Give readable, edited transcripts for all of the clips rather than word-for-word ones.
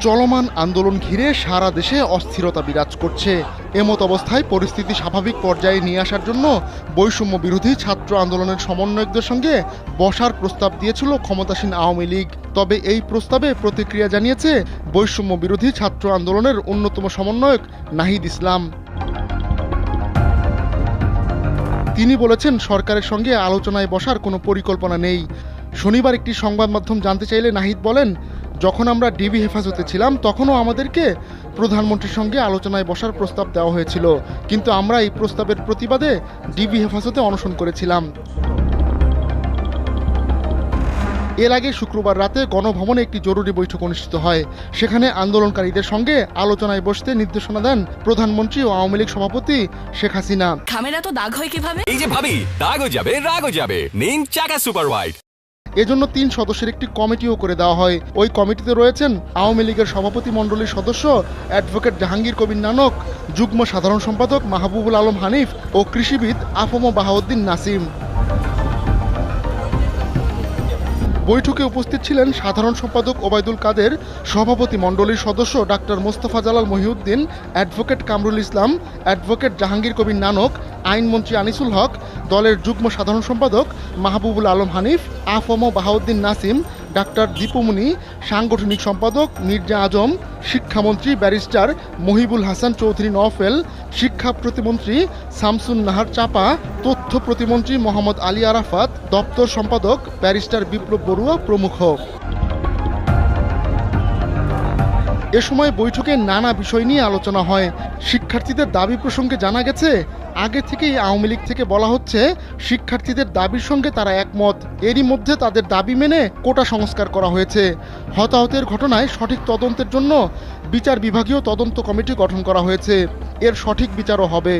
চলমান আন্দোলন ঘিরে সারা দেশে অস্থিরতা বিরাজ করছে। এমত অবস্থায় পরিস্থিতি স্বাভাবিক পর্যায়ে নিয়ে আসার জন্য বৈষম্য বিরোধী ছাত্র আন্দোলনের সমন্বয়কদের সঙ্গে বসার প্রস্তাব দিয়েছিল ক্ষমতাসীন আওয়ামী লীগ। তবে এই প্রস্তাবে প্রতিক্রিয়া জানিয়েছে বৈষম্য বিরোধী ছাত্র আন্দোলনের অন্যতম সমন্বয়ক নাহিদ ইসলাম। তিনি বলেছেন, সরকারের সঙ্গে আলোচনায় বসার কোনো পরিকল্পনা নেই। শনিবার একটি সংবাদ মাধ্যম জানতে চাইলে নাহিদ বলেন, যখন আমরা ডিবি হেফাজতে ছিলাম তখনও আমাদেরকে প্রধানমন্ত্রীর সঙ্গে আলোচনায় বসার প্রস্তাব দেওয়া হয়েছিল, কিন্তু আমরা এই প্রস্তাবের প্রতিবাদে ডিবি হেফাজতে অনশন করেছিলাম। এর আগে শুক্রবার রাতে গণভবনে একটি জরুরি বৈঠক অনুষ্ঠিত হয়। সেখানে আন্দোলনকারীদের সঙ্গে আলোচনায় বসতে নির্দেশনা দেন প্রধানমন্ত্রী ও আওয়ামী লীগ সভাপতি শেখ হাসিনা। খামের এত দাগ হয় কিভাবে? এই যে ভাবি, দাগও যাবে রাগও যাবে, নিন চাকা সুপার হোয়াইট। এজন্য 3 সদস্যের একটি কমিটিও করে দেওয়া হয়। ওই কমিটিতে রয়েছেন আওয়ামী লীগের সভাপতি মণ্ডলীর সদস্য অ্যাডভোকেট জাহাঙ্গীর কবির নানক, যুগ্ম সাধারণ সম্পাদক মাহবুবুল আলম হানিফ ও কৃষিবিদ আফম বাহাউদ্দিন নাসিম। বৈঠকে উপস্থিত ছিলেন সাধারণ সম্পাদক ওবায়দুল কাদের, সভাপতি মণ্ডলীর সদস্য doctor Mostafa Jalal Mohiuddin, advocate Kamrul Islam, advocate Jahangir Kabir Nanak, আইনমন্ত্রী আনিসুল হক, দলের যুগ্ম সাধারণ সম্পাদক মাহবুবুল আলম হানিফ, আফম বাহাউদ্দিন নাসিম, ডাক্তার দীপুমনি, সাংগঠনিক সম্পাদক মির্জা আজম, শিক্ষামন্ত্রী ব্যারিস্টার মহিবুল হাসান চৌধুরী নওফেল, শিক্ষা প্রতিমন্ত্রী শামসুন নাহার চাপা, তথ্য প্রতিমন্ত্রী মোহাম্মদ আলী আরাফাত, দপ্তর সম্পাদক ব্যারিস্টার বিপ্লব বড়ুয়া প্রমুখ। এ সময় বৈঠকে নানা বিষয় নিয়ে আলোচনা হয়। শিক্ষার্থীদের দাবি প্রসঙ্গে জানা গেছে, আগে থেকেই আওয়ামী লীগ থেকে বলা হচ্ছে শিক্ষার্থীদের দাবির সঙ্গে তারা একমত। এরই মধ্যে তাদের দাবি মেনে কোটা সংস্কার করা হয়েছে। হতাহতের ঘটনায় সঠিক তদন্তের জন্য বিচার বিভাগীয় তদন্ত কমিটি গঠন করা হয়েছে। এর সঠিক বিচারও হবে।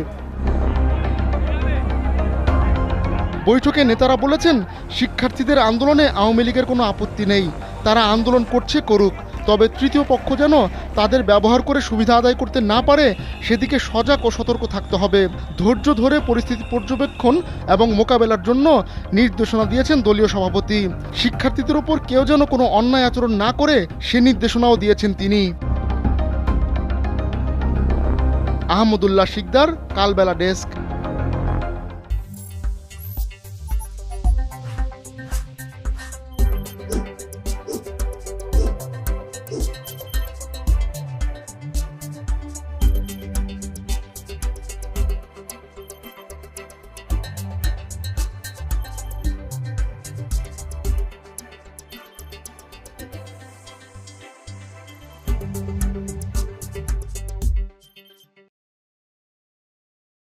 বৈঠকে নেতারা বলেছেন, শিক্ষার্থীদের আন্দোলনে আওয়ামী লীগের কোনো আপত্তি নেই, তারা আন্দোলন করছে করুক, তবে তৃতীয় পক্ষ যেন তাদের ব্যবহার করে সুবিধা আদায় করতে না পারে সেদিকে সজাগ ও সতর্ক থাকতে হবে। ধৈর্য ধরে পরিস্থিতি পর্যবেক্ষণ এবং মোকাবেলার জন্য নির্দেশনা দিয়েছেন দলীয় সভাপতি। শিক্ষার্থীদের ওপর কেউ যেন কোনো অন্যায় আচরণ না করে সে নির্দেশনাও দিয়েছেন তিনি। আহমদুল্লাহ শিকদার, কালবেলা ডেস্ক।